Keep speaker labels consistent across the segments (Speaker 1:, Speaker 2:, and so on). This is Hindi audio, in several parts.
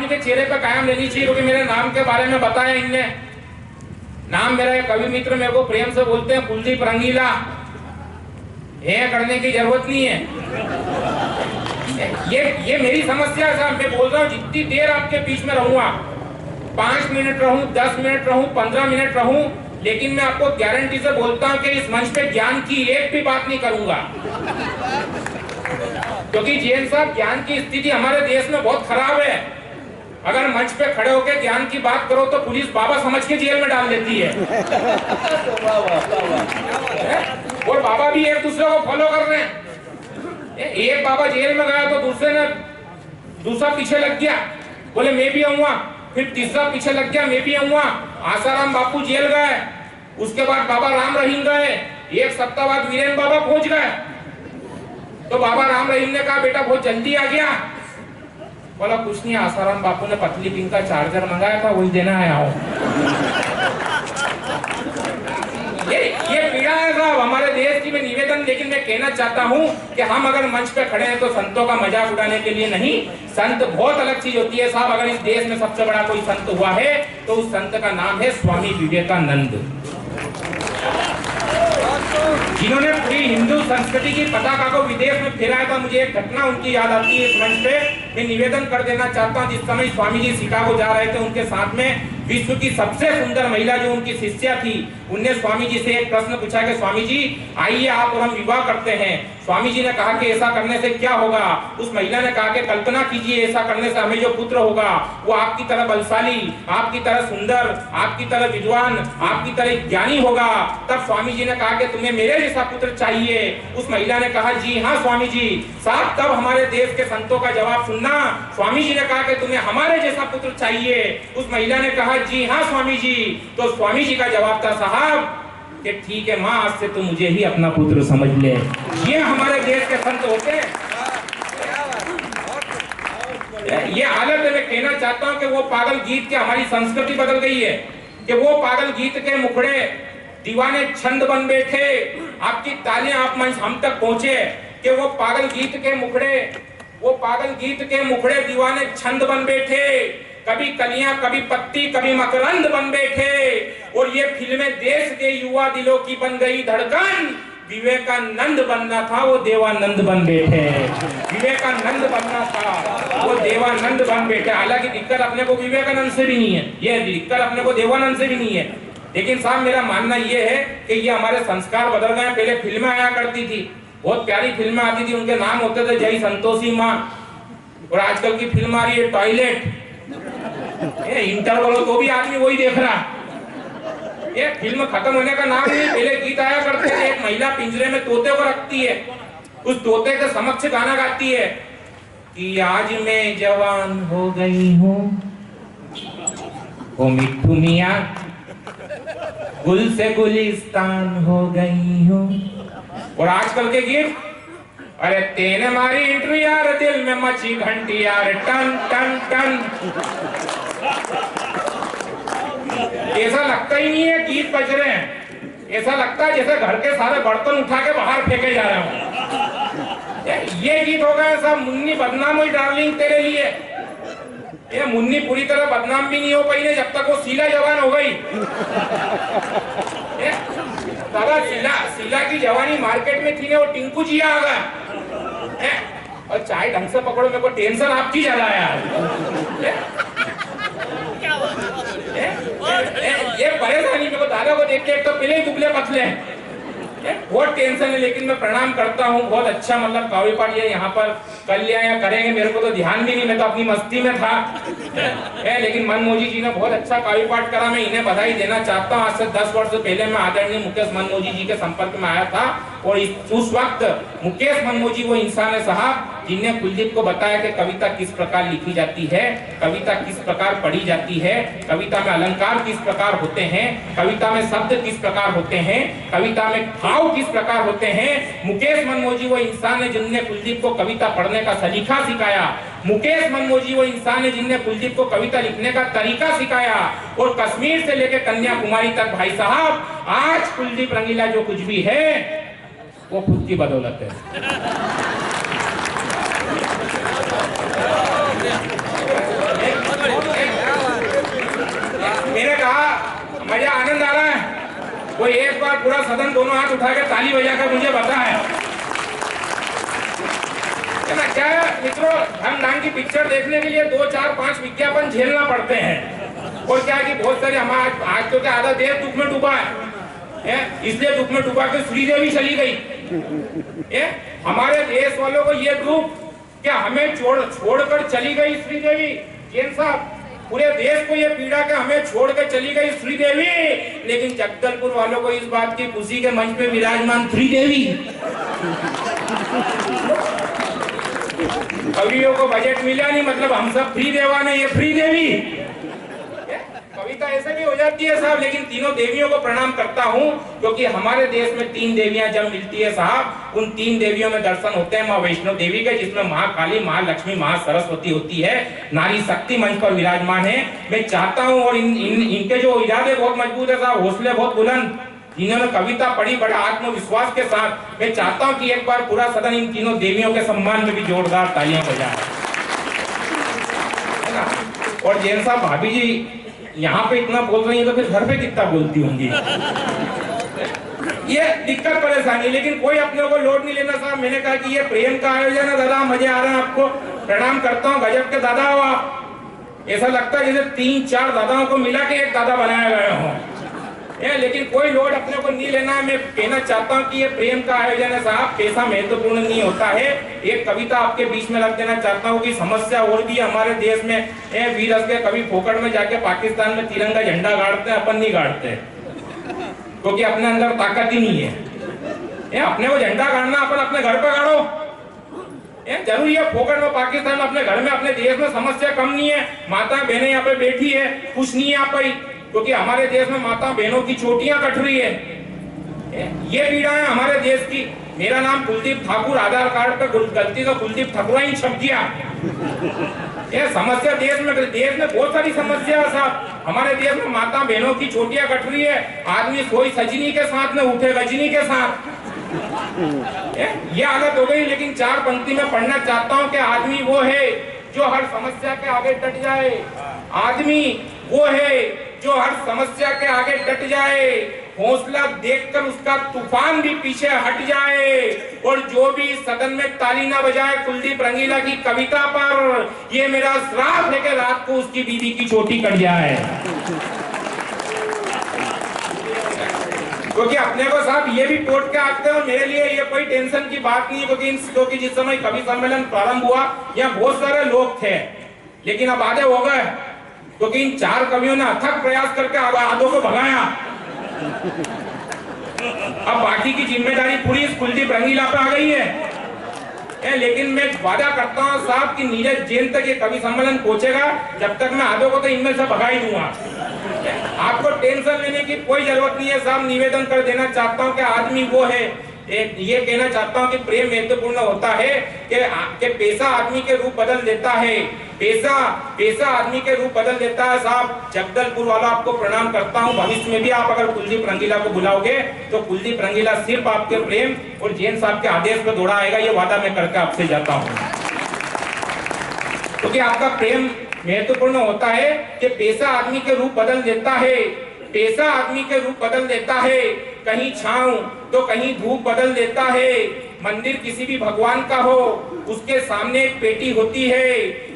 Speaker 1: इनके चेहरे पे कायम रहनी चाहिए, क्योंकि मेरे नाम के बारे में बताया इनने। नाम मेरा कवि मित्र मेरे को प्रेम से बोलते हैं कुलदीप रंगीला। ये करने की जरूरत नहीं है। ये मेरी समस्या है साहब। मैं बोल रहा हूँ जितनी देर आपके बीच में रहूंगा, 5 मिनट रहूं, 10 मिनट रहूं, 15 मिनट रहूं, लेकिन मैं आपको गारंटी से बोलता हूं कि इस मंच पे ज्ञान की एक भी बात नहीं करूंगा। क्योंकि जैन साहब, ज्ञान की स्थिति हमारे देश में बहुत खराब है। अगर मंच पे खड़े होकर ज्ञान की बात करो तो पुलिस बाबा समझ के जेल में डाल देती है। और बाबा भी एक दूसरे को फॉलो कर रहे हैं। एक बाबा जेल में गया तो दूसरा पीछे लग गया, बोले मैं भी आऊंगा। फिर तीसरा पीछे लग गया, मैं भी आऊंगा। आसाराम बापू जेल गए, उसके बाद बाबा राम रहीम गए, एक सप्ताह बाद वीरेन बाबा पहुंच गए। तो बाबा राम रहीम ने कहा बेटा बहुत जल्दी आ गया। बोला कुछ नहीं, आसाराम बापू ने पतली पिंक का चार्जर मंगाया था, वही देना आया हूं। ये पीड़ा है साहब हमारे देश की। मैं निवेदन लेकिन मैं कहना चाहता हूं कि हम अगर मंच पे खड़े हैं तो संतों का मजाक उड़ाने के लिए नहीं। संत बहुत अलग चीज होती है साहब। अगर इस देश में सबसे बड़ा कोई संत हुआ है तो उस संत का नाम है स्वामी विवेकानंद, जिन्होंने पूरी हिंदू संस्कृति की पताका को विदेश में फहराया था। मुझे एक घटना उनकी याद आती है इस मंच पे। मैं निवेदन कर देना चाहता हूं, जिस समय स्वामी जी शिकागो जा रहे थे, उनके साथ में विश्व की सबसे सुंदर महिला जो उनकी शिष्या थी, उनने स्वामी जी से एक प्रश्न पूछा कि स्वामी जी आइए आप और हम विवाह करते हैं। स्वामी जी ने कहा कि ऐसा करने से क्या होगा। उस महिला ने कहा कि कल्पना कीजिए ऐसा करने से हमें जो पुत्र होगा वो आपकी तरह बलशाली, आपकी तरह सुंदर, आपकी तरह विद्वान, आपकी तरह ज्ञानी होगा। तब स्वामी जी ने कहा कि तुम्हें मेरे जैसा पुत्र चाहिए। उस महिला ने कहा जी हाँ स्वामी जी। साहब तब हमारे देश के संतों का जवाब सुनना। स्वामी जी ने कहा कि तुम्हें हमारे जैसा पुत्र चाहिए। उस महिला ने कहा जी हाँ स्वामी जी। तो स्वामी जी का जवाब था साहब कि ठीक है माँ, आज से तू मुझे ही अपना पुत्र समझ ले। ये हमारे देश के संत होते हैं। ये हालत है। मैं कहना चाहता हूँ कि वो पागल गीत के हमारी संस्कृति बदल गई है कि वो पागल गीत के मुखड़े दीवाने छंद बन बैठे। आपकी तालियां आप मंच हम तक पहुंचे कि वो पागल गीत के मुखड़े दीवाने छंद बन बैठे। कभी कलियां, कभी पत्ती, कभी मकरंद बन बैठे। और ये फिल्में देश के युवा दिलों की बन गई धड़कन। विवेकानंद बनना था वो देवानंद बन बैठे। विवेकानंद बनना था वो देवानंद बन बैठे। हालांकि दिक्कत अपने को विवेकानंद से भी नहीं है, ये दिक्कत अपने को देवानंद से भी नहीं है। लेकिन साहब मेरा मानना ये है कि ये हमारे संस्कार बदल गए। पहले फिल्में आया करती थी, बहुत प्यारी फिल्में आती थी, उनके नाम होते थे जय संतोषी माँ। और आजकल की फिल्म आ रही है टॉयलेट, इंटरवल हो तो भी आदमी वही देख रहा। ये फिल्म खत्म होने का नाम नहीं। पहले गीत आया करते थे, एक महिला पिंजरे में तोते को रखती है, उस तोते के समक्ष गाना गाती है कि आज मैं जवान हो गई हूँ, ओ मिट्ठू मियाँ गुल से गुलिस्तान हो गई हूँ। और आजकल के गीत, अरे तेने मारी एंट्री यार, दिल में मची घंटी यार, टन टन टन। ऐसा लगता ही नहीं है गीत बज रहे हैं, ऐसा लगता है जैसे घर के सारे बर्तन उठा के बाहर फेंके जा रहे हो। ये गीत हो गए सब। मुन्नी बदनाम हुई डार्लिंग तेरे लिए। ये मुन्नी पूरी तरह बदनाम भी नहीं हो पाई जब तक वो शीला जवान हो गई। दादा शीला की जवानी मार्केट में थी ना, वो टिंकू जी आ गया। और चाय ढंग से पकड़ो, मेरे को टेंशन आपकी ज्यादा है। ये परेशानी मेरे को दादा को देख के, एक तो पहले ही दुबले पतले हैं, बहुत टेंशन है। लेकिन मैं प्रणाम करता हूँ, बहुत अच्छा मतलब काव्य पाठ ये यहाँ पर कर लिया या करेंगे, मेरे को तो ध्यान भी नहीं, मैं तो अपनी मस्ती में था। लेकिन मनमोजी जी ने बहुत अच्छा काव्य पाठ करा। मैं इन्हें बधाई देना चाहता हूँ। आज से 10 वर्ष पहले मैं आदरणीय मुकेश मनमोजी जी के संपर्क में आया था और उस वक्त मुकेश मनमोजी वो इंसान है साहब जिनने कुलदीप को बताया कि कविता किस प्रकार लिखी जाती है, कविता किस प्रकार पढ़ी जाती है, कविता में अलंकार किस प्रकार होते हैं, कविता में शब्द किस प्रकार होते हैं, कविता में भाव किस प्रकार होते हैं। मुकेश मनमोजी वो इंसान है जिनने कुलदीप को कविता पढ़ने का सलीका सिखाया। मुकेश मनमोजी वो इंसान है जिनने कुलदीप को कविता लिखने का तरीका सिखाया। और कश्मीर से लेकर कन्याकुमारी तक भाई साहब, आज कुलदीप रंगीला जो कुछ भी है वो खुद की बदौलत है। पूरा सदन दोनों हाथ उठा के ताली बजाकर मुझे बताए है ना। क्या मित्रों, हम डांग की पिक्चर देखने के लिए 2, 4, 5 विज्ञापन झेलना पड़ते हैं। और क्या है कि बहुत सारे हमारे आज तो क्या आधा देश दुख में डूबा है, इसलिए दुख में डूबा के श्रीदेवी चली गई। हमारे देश वालों को ये दुख क्या हमें छोड़कर चली गई श्रीदेवी। जैन साहब, पूरे देश को ये पीड़ा के हमें छोड़ के चली गई श्रीदेवी, लेकिन जगदलपुर वालों को इस बात की खुशी के मंच पे विराजमान श्रीदेवी। कवियों को बजट मिला नहीं, मतलब हम सब फ्री देवा नहीं, ये फ्री देवी। कविता ऐसे भी हो जाती है साहब, लेकिन तीनों देवियों को प्रणाम करता हूँ, क्योंकि हमारे देश में 3 देवियां जब मिलती है साहब, उन 3 देवियों में दर्शन होते हैं माँ वैष्णो देवी के, जिसमें माँ काली, माँ लक्ष्मी, माँ सरस्वती होती है। नारी शक्ति मंच पर विराजमान है। मैं चाहता हूँ, और इनके जो इरादे बहुत मजबूत है साहब, हौसले बहुत बुलंद, इन्होंने कविता पढ़ी बड़ा आत्मविश्वास के साथ। मैं चाहता हूँ कि एक बार पूरा सदन इन तीनों देवियों के सम्मान में भी जोरदार तालियां बजाए। और जैन साहब, भाभी जी यहाँ पे इतना बोल रही है तो फिर घर पे कितना बोलती होंगी। ये दिक्कत परेशानी, लेकिन कोई अपने को लोड नहीं लेना साहब। मैंने कहा कि ये प्रेम का आयोजन है दादा, मजे आ रहे हैं आपको, प्रणाम करता हूँ। गजब के दादा हो आप, ऐसा लगता है जैसे 3-4 दादाओं को मिला के एक दादा बनाया गया हो। लेकिन कोई लोड अपने को नहीं लेना। मैं कहना चाहता हूँ कि ये प्रेम का आयोजन है साहब, पैसा महत्वपूर्ण नहीं होता है। एक कविता आपके बीच में रख देना चाहता हूँ कि समस्या और भी हमारे देश में वीर के कभी फोकट में जाके पाकिस्तान में तिरंगा झंडा गाड़ते हैं, अपन नहीं गाड़ते, क्योंकि अपने अंदर ताकत ही नहीं है। अपने को झंडा गाड़ना अपन अपने घर पे गाड़ो। जरूरी है फोकट में पाकिस्तान में, अपने घर में अपने देश में समस्या कम नहीं है। माता बहनें यहाँ पे बैठी है, कुछ नहीं आ पाई, क्योंकि हमारे देश में माता बहनों की चोटियां कट रही है। ये पीड़ा है हमारे देश की। मेरा नाम कुलदीप ठाकुर, आधार कार्ड पे गलती से कुलदीप ठाकुर ही छप गया। ये समस्या देश में बहुत सारी समस्या है साहब। हमारे देश में माता बहनों की चोटियां कट रही है। आदमी सोई सजनी के साथ में उठे गजनी के साथ, ये आदत हो गई। लेकिन 4 पंक्ति में पढ़ना चाहता हूँ कि आदमी वो है जो हर समस्या के आगे डट जाए। आदमी वो है जो हर समस्या के आगे डट जाए, हौसला देखकर उसका तूफान भी पीछे हट जाए। और जो भी सदन में ताली ना बजाए कुलदीप रंगीला की कविता पर, ये मेरा श्राप है कि रात को उसकी बीवी की चोटी कट जाए। क्योंकि अपने को साहब ये भी टोट के आते हैं, और मेरे लिए ये कोई टेंशन की बात नहीं है, क्योंकि जिस समय कवि सम्मेलन प्रारंभ हुआ यहाँ बहुत सारे लोग थे, लेकिन अब आधे हो गए, क्योंकि इन 4 कवियों ने अथक प्रयास करके आधों को भगाया। अब बाकी की जिम्मेदारी पूरी इस कुलदीप रंगीला पे आ गई है। लेकिन मैं वादा करता हूँ साहब कि नीरज जैन तक ये कवि सम्मेलन पहुंचेगा, जब तक मैं आधों को तो इनमें से भगा ही दूंगा। आपको टेंशन लेने की कोई जरूरत नहीं है साहब। निवेदन कर देना चाहता हूँ कि आदमी वो है, ये कहना चाहता हूँ कि प्रेम महत्वपूर्ण होता है कि पैसा आदमी के रूप बदल देता है। पैसा आदमी के रूप बदल देता है साहब। जगदलपुर वाला आपको प्रणाम करता हूँ। भविष्य में भी आप अगर कुलदीप रंगीला को बुलाओगे तो कुलदीप रंगीला सिर्फ आपके प्रेम और जैन साहब के आदेश पर दौड़ा आएगा, ये वादा मैं करके आपसे जाता हूँ। क्योंकि आपका प्रेम महत्वपूर्ण होता है कि पैसा आदमी के रूप बदल देता है। पैसा आदमी के रूप बदल देता है, कहीं छांव तो कहीं धूप बदल देता है। मंदिर किसी भी भगवान का हो, उसके सामने एक पेटी होती है,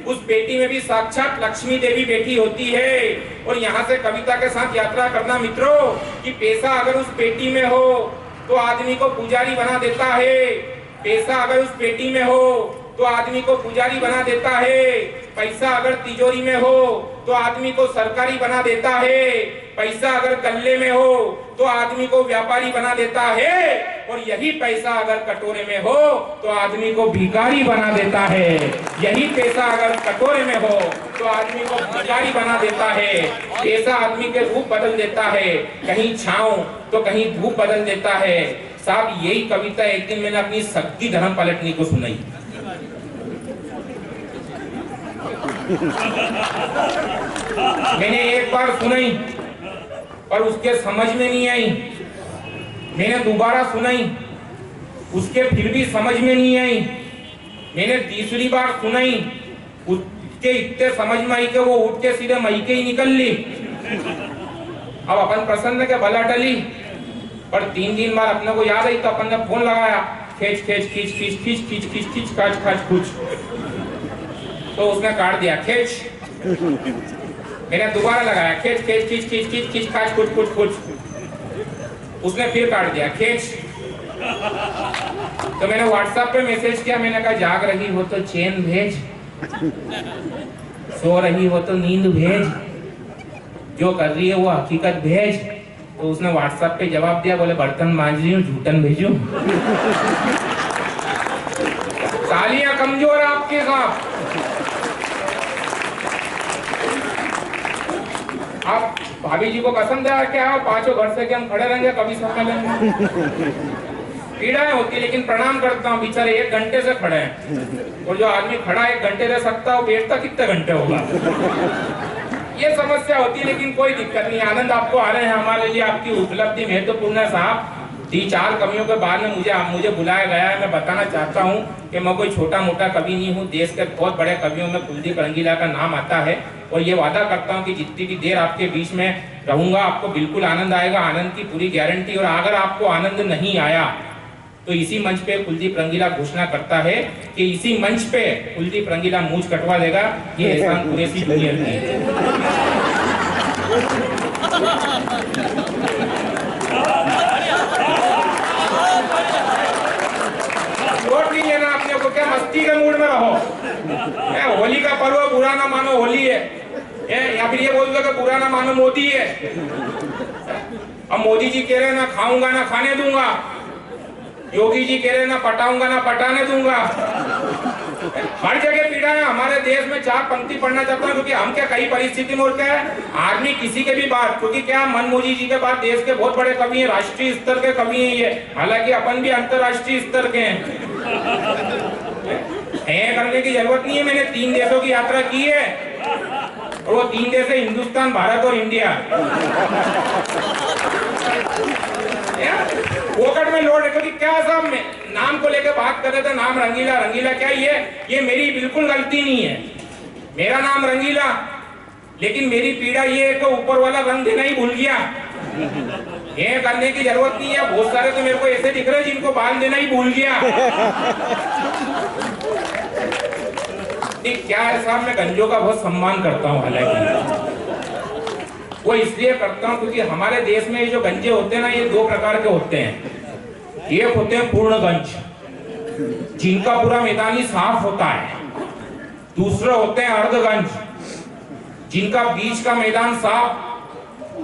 Speaker 1: उस पेटी में भी साक्षात लक्ष्मी देवी बैठी होती है। और यहाँ से कविता के साथ यात्रा करना मित्रों कि पैसा अगर उस पेटी में हो तो आदमी को पुजारी बना देता है। पैसा अगर उस पेटी में हो तो आदमी को पुजारी बना देता है। पैसा अगर तिजोरी में हो तो आदमी को सरकारी बना देता है। पैसा अगर गल्ले में हो तो आदमी को व्यापारी बना देता है। और यही पैसा अगर कटोरे में हो तो आदमी को भिखारी बना देता है। यही पैसा अगर कटोरे में हो तो आदमी को भिखारी बना देता है। पैसा आदमी के रूप बदल देता है, कहीं छांव तो कहीं धूप बदल देता है। साहब यही कविता एक दिन मैंने अपनी सच्ची धर्म पलटनी को सुनाई। मैंने एक बार सुनाई पर उसके समझ में नहीं आई। मैंने दोबारा सुनाई, उसके फिर भी समझ में नहीं आई। मैंने तीसरी बार सुनाई, उसके इतने समझ में आई कि वो उठ के सीधे मई के ही निकल ली। अब अपन प्रसन्न के भला टली पर 3 दिन बाद अपने को याद आई तो अपन ने फोन लगाया, खींच खींच खींच खींच खींच खींच खींच खींच खाच खाच कुछ, तो उसने काट दिया खींच। मैंने दोबारा लगाया खींच खींच खींच खींच खींच खींच खाच कुछ कुछ कुछ, उसने फिर काट दिया खींच। तो मैंने व्हाट्सएप पे मैसेज किया, मैंने कहा जाग रही हो तो चैन भेज, सो रही हो तो नींद भेज, जो कर रही है वो हकीकत भेज। तो उसने व्हाट्सएप पे जवाब दिया, बोले बर्तन मांज रही हूँ, झूठन भेजूं। तालियां कमजोर आपके साथ। आप भाभी जी को पसंद है क्या? पांचों घर से कि हम खड़े रहेंगे कभी सम्मेलन? पीड़ाएं होती, लेकिन प्रणाम करता हूँ, बेचारे 1 घंटे से खड़े हैं, और जो आदमी खड़ा 1 घंटे रह सकता है वो बैठता कितने घंटे होगा? ये समस्या होती है, लेकिन कोई दिक्कत नहीं, आनंद आपको आ रहे हैं। हमारे लिए आपकी उपलब्धि महत्वपूर्ण है साहब। 3-4 कवियों के बाद में मुझे बुलाया गया है। मैं बताना चाहता हूँ कि मैं कोई छोटा मोटा कवि नहीं हूँ, देश के बहुत बड़े कवियों में कुलदीप रंगीला का नाम आता है, और ये वादा करता हूँ कि जितनी भी देर आपके बीच में रहूंगा आपको बिल्कुल आनंद आएगा, आनंद की पूरी गारंटी। और अगर आपको आनंद नहीं आया तो इसी मंच पे कुलदीप रंगीला घोषणा करता है कि इसी मंच पे कुलदीप रंगीला मूंछ कटवा देगा। ये एहसान कुरैशी जूनियर की है। वोट नहीं लेना अपने को, क्या मस्ती के मूड में रहो। होली का पर्व, बुरा ना मानो होली है, या फिर ये बोल दो कि बुरा ना मानो मोदी है। अब मोदी जी कह रहे ना खाऊंगा ना खाने दूंगा, योगी जी कह रहे ना पटाऊंगा ना पटाने दूंगा। हर जगह पीड़ा है हमारे देश में। 4 पंक्ति पढ़ना चाहता हूँ, क्योंकि हम क्या कई परिस्थिति में क्या है, आदमी किसी के भी बात, क्योंकि क्या मनमोजी जी के बाद देश के बहुत बड़े कवि हैं, राष्ट्रीय स्तर के कवि हैं ये, हालांकि अपन भी अंतरराष्ट्रीय स्तर के हैं। करने की जरूरत नहीं है। मैंने 3 देशों की यात्रा की है, और वो 3 देश है हिंदुस्तान, भारत और इंडिया। पोकट में लोड है, क्योंकि क्या साहब में नाम को लेकर बात कर रहे थे, नाम रंगीला, रंगीला क्या ये मेरी बिल्कुल गलती नहीं है, मेरा नाम रंगीला, लेकिन मेरी पीड़ा ये है कि ऊपर वाला रंग देना ही भूल गया। ये करने की जरूरत नहीं है। बहुत सारे तो मेरे को ऐसे दिख रहे हैं जिनको बाल देना ही भूल गया। क्या है साहब, मैं गंजों का बहुत सम्मान करता हूँ, हालांकि वो इसलिए करता हूँ क्योंकि हमारे देश में ये जो गंजे होते हैं ना, ये 2 प्रकार के होते हैं। एक होते हैं पूर्ण गंज, जिनका पूरा मैदान ही साफ होता है। दूसरे होते हैं अर्धगंज, जिनका बीच का मैदान साफ,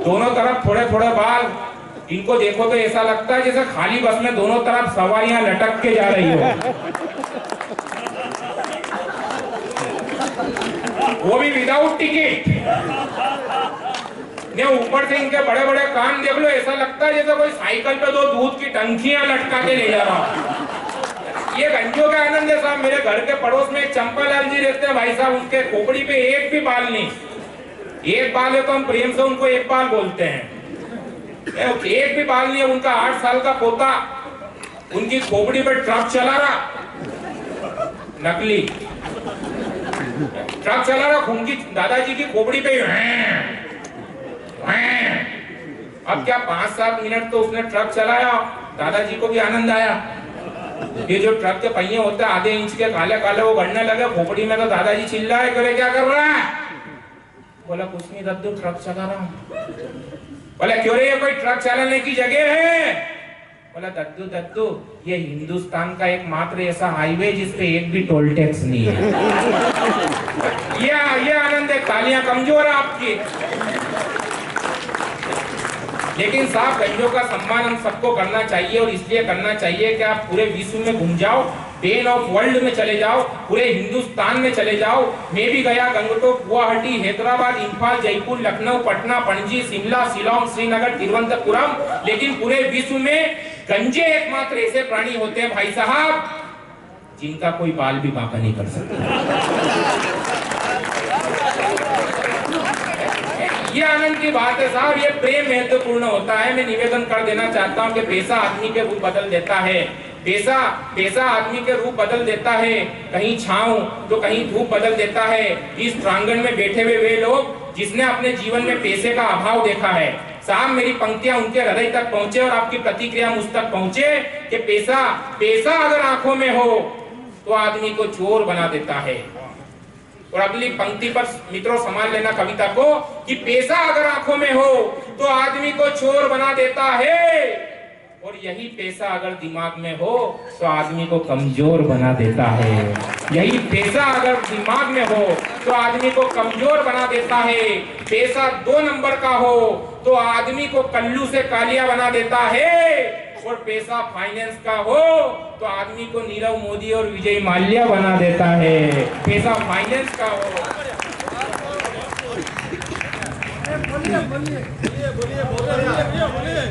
Speaker 1: दोनों तरफ थोड़े थोड़े बाल। इनको देखो तो ऐसा लगता है जैसे खाली बस में दोनों तरफ सवारियां लटक के जा रही हो, वो भी विदाउट टिकट। ऊपर से इनके बड़े बड़े कान देख लो, ऐसा लगता है जैसे कोई साइकिल पे 2 दूध की टंकियां लटका के ले जा रहा। ये गंजों का आनंद है साहब। मेरे घर के पड़ोस में एक चंपालाल जी रहते हैं भाई साहब, उनके खोपड़ी पे एक भी बाल नहीं। एक बाल है तो हम प्रेम से उनको एक बाल बोलते हैं, एक भी बाल नहीं है। उनका 8 साल का पोता उनकी खोपड़ी पे ट्रक चला रहा, नकली ट्रक चला रहा, उनकी दादाजी की खोपड़ी पे। अब क्या 5-7 मिनट तो उसने ट्रक चलाया, दादाजी को भी आनंद आया। ये जो ट्रक के पहिए होते हैं आधे इंच के काले काले, वो गड़ने लगे खोपड़ी में, तो दादाजी चिल्लाए, करे क्या कर रहा है? बोला कुछ नहीं दद्दू, ट्रक चला रहा हूँ। बोला क्यों रे, ये कोई ट्रक चलाने की जगह है? बोला दद्दू दद्दू, ये हिंदुस्तान का एकमात्र ऐसा हाईवे जिसपे एक भी टोल टैक्स नहीं है। ये आनंद है। तालियां कमजोर है आपकी, लेकिन साहब गंजों का सम्मान हम सबको करना चाहिए, और इसलिए करना चाहिए कि आप पूरे विश्व में घूम जाओ, पेन ऑफ वर्ल्ड में चले जाओ, पूरे हिंदुस्तान में चले जाओ। मैं भी गया गंगटोक, गुवाहाटी, हैदराबाद, इंफाल, जयपुर, लखनऊ, पटना, पणजी, शिमला, शिलोंग, श्रीनगर, तिरुवनंतपुरम, लेकिन पूरे विश्व में गंजे एकमात्र ऐसे प्राणी होते हैं भाई साहब जिनका कोई बाल भी बांका नहीं कर सकता। ये आनंद की बात है साहब, ये प्रेम महत्वपूर्ण होता है। मैं निवेदन कर देना चाहता हूँ कि पैसा आदमी के रूप बदल देता है, पैसा आदमी के रूप बदल देता है। कहीं छांव तो कहीं धूप बदल देता है। इस प्रांगण में बैठे हुए वे लोग जिसने अपने जीवन में पैसे का अभाव देखा है, साहब मेरी पंक्तियां उनके हृदय तक पहुंचे और आपकी प्रतिक्रिया मुझ तक पहुंचे कि पैसा पैसा अगर आंखों में हो तो आदमी को चोर बना देता है। और अगली पंक्ति पर मित्रों संभाल लेना कविता को कि पैसा अगर आंखों में हो तो आदमी को चोर बना देता है, और यही पैसा अगर दिमाग में हो तो आदमी को कमजोर बना देता है। यही पैसा अगर दिमाग में हो तो आदमी को कमजोर बना देता है। पैसा 2 नंबर का हो तो आदमी को कल्लू से कालिया बना देता है, और पैसा फाइनेंस का हो तो आदमी को नीरव मोदी और विजय माल्या बना देता है। पैसा फाइनेंस का हो।
Speaker 2: बोलिए बोलिए बोलिए बोलिए बोलिए